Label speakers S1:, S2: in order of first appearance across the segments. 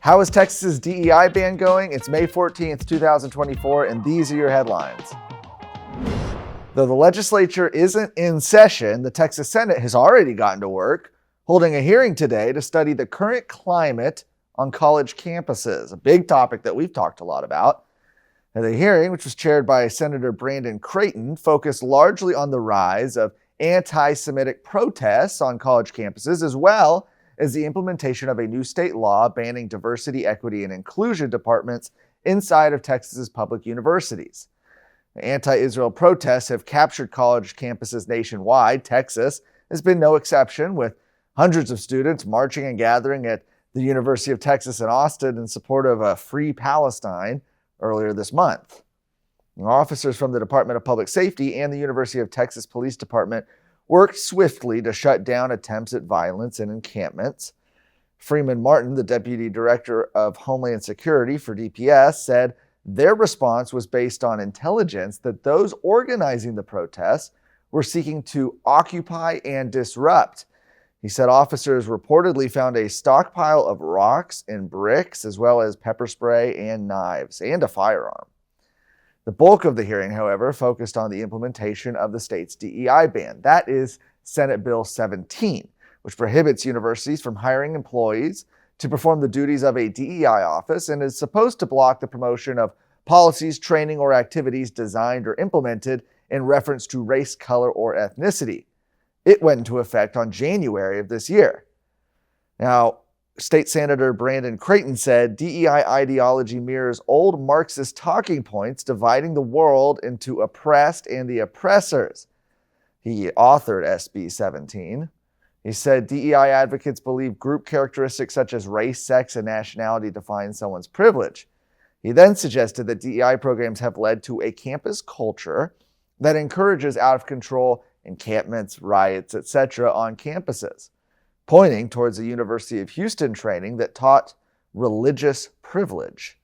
S1: How is Texas's DEI ban going? It's May 14th, 2024, and these are your headlines. Though the legislature isn't in session, the Texas Senate has already gotten to work, holding a hearing today to study the current climate on college campuses, a big topic that we've talked a lot about. And the hearing, which was chaired by Senator Brandon Creighton, focused largely on the rise of anti-Semitic protests on college campuses, as well as the implementation of a new state law banning diversity, equity, and inclusion departments inside of Texas's public universities. Anti-Israel protests have captured college campuses nationwide. Texas has been no exception, with hundreds of students marching and gathering at the University of Texas in Austin in support of a free Palestine earlier this month. Officers from the Department of Public Safety and the University of Texas Police Department worked swiftly to shut down attempts at violence in encampments. Freeman Martin, the Deputy Director of Homeland Security for DPS, said their response was based on intelligence that those organizing the protests were seeking to occupy and disrupt. He said officers reportedly found a stockpile of rocks and bricks, as well as pepper spray and knives, and a firearm. The bulk of the hearing, however, focused on the implementation of the state's DEI ban. That is Senate Bill 17, which prohibits universities from hiring employees to perform the duties of a DEI office and is supposed to block the promotion of policies, training, or activities designed or implemented in reference to race, color, or ethnicity. It went into effect on January of this year. Now, State Senator Brandon Creighton said DEI ideology mirrors old Marxist talking points, dividing the world into oppressed and the oppressors. He authored SB 17. He said DEI advocates believe group characteristics such as race, sex, and nationality define someone's privilege. He then suggested that DEI programs have led to a campus culture that encourages out-of-control encampments, riots, etc. on campuses, pointing towards the University of Houston training that taught religious privilege.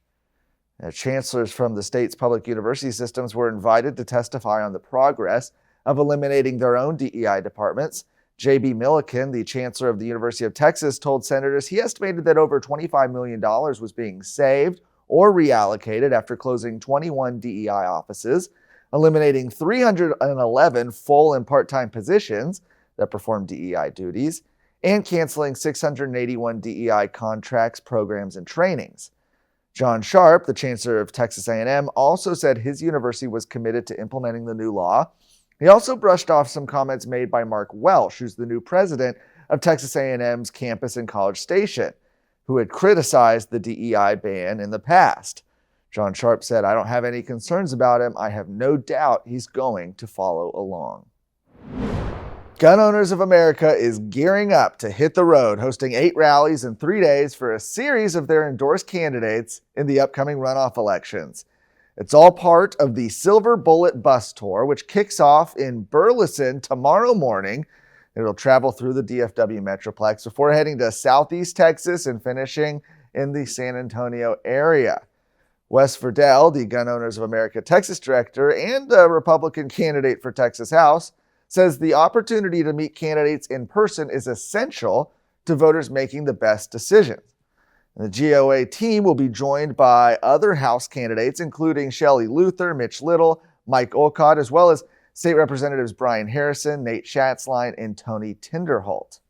S1: Chancellors from the state's public university systems were invited to testify on the progress of eliminating their own DEI departments. J.B. Milliken, the chancellor of the University of Texas, told senators he estimated that over $25 million was being saved or reallocated after closing 21 DEI offices, eliminating 311 full and part-time positions that perform DEI duties, and canceling 681 DEI contracts, programs, and trainings. John Sharp, the chancellor of Texas A&M, also said his university was committed to implementing the new law. He also brushed off some comments made by Mark Welsh, who's the new president of Texas A&M's campus in College Station, who had criticized the DEI ban in the past. John Sharp said, "I don't have any concerns about him. I have no doubt he's going to follow along." Gun Owners of America is gearing up to hit the road, hosting 8 rallies in 3 days for a series of their endorsed candidates in the upcoming runoff elections. It's all part of the Silver Bullet Bus Tour, which kicks off in Burleson tomorrow morning. It'll travel through the DFW Metroplex before heading to Southeast Texas and finishing in the San Antonio area. Wes Verdell, the Gun Owners of America Texas director and a Republican candidate for Texas House, says the opportunity to meet candidates in person is essential to voters making the best decisions. And the GOA team will be joined by other House candidates, including Shelley Luther, Mitch Little, Mike Olcott, as well as State Representatives Brian Harrison, Nate Schatzline, and Tony Tinderholt.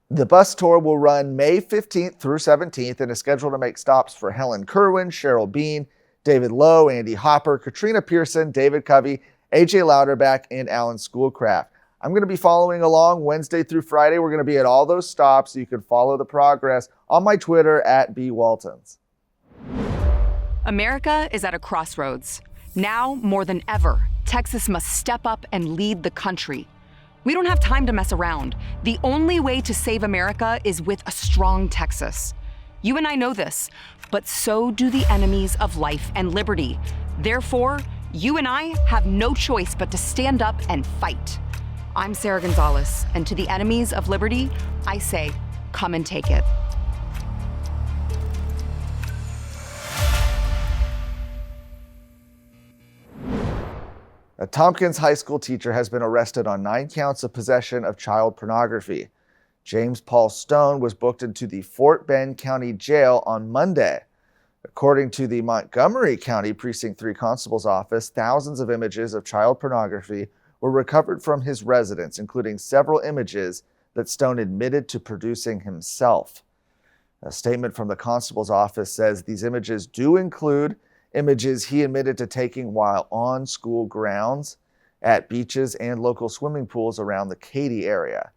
S1: The bus tour will run May 15th through 17th and is scheduled to make stops for Helen Kerwin, Cheryl Bean, David Lowe, Andy Hopper, Katrina Pearson, David Covey, AJ Louderback, and Alan Schoolcraft. I'm going to be following along Wednesday through Friday. We're going to be at all those stops, so you can follow the progress on my Twitter at @BWaltons.
S2: America is at a crossroads. Now, more than ever, Texas must step up and lead the country. We don't have time to mess around. The only way to save America is with a strong Texas. You and I know this, but so do the enemies of life and liberty. Therefore, you and I have no choice but to stand up and fight. I'm Sarah Gonzalez, and to the enemies of liberty, I say, come and take it.
S1: A Tompkins High School teacher has been arrested on 9 counts of possession of child pornography. James Paul Stone was booked into the Fort Bend County Jail on Monday. According to the Montgomery County Precinct 3 Constable's Office, thousands of images of child pornography were recovered from his residence, including several images that Stone admitted to producing himself. A statement from the constable's office says these images do include images he admitted to taking while on school grounds, at beaches, and local swimming pools around the Katy area.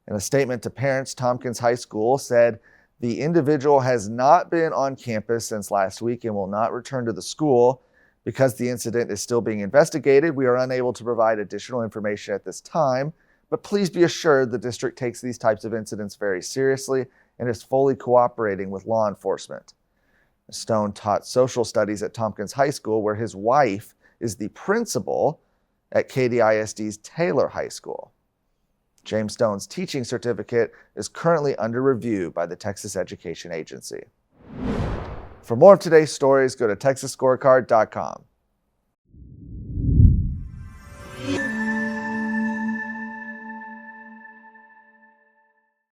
S1: In a statement to parents, Tompkins High School said the individual has not been on campus since last week and will not return to the school. Because the incident is still being investigated, we are unable to provide additional information at this time, but please be assured the district takes these types of incidents very seriously and is fully cooperating with law enforcement. Stone taught social studies at Tompkins High School, where his wife is the principal at Katy ISD's Taylor High School. James Stone's teaching certificate is currently under review by the Texas Education Agency. For more of today's stories, go to texasscorecard.com.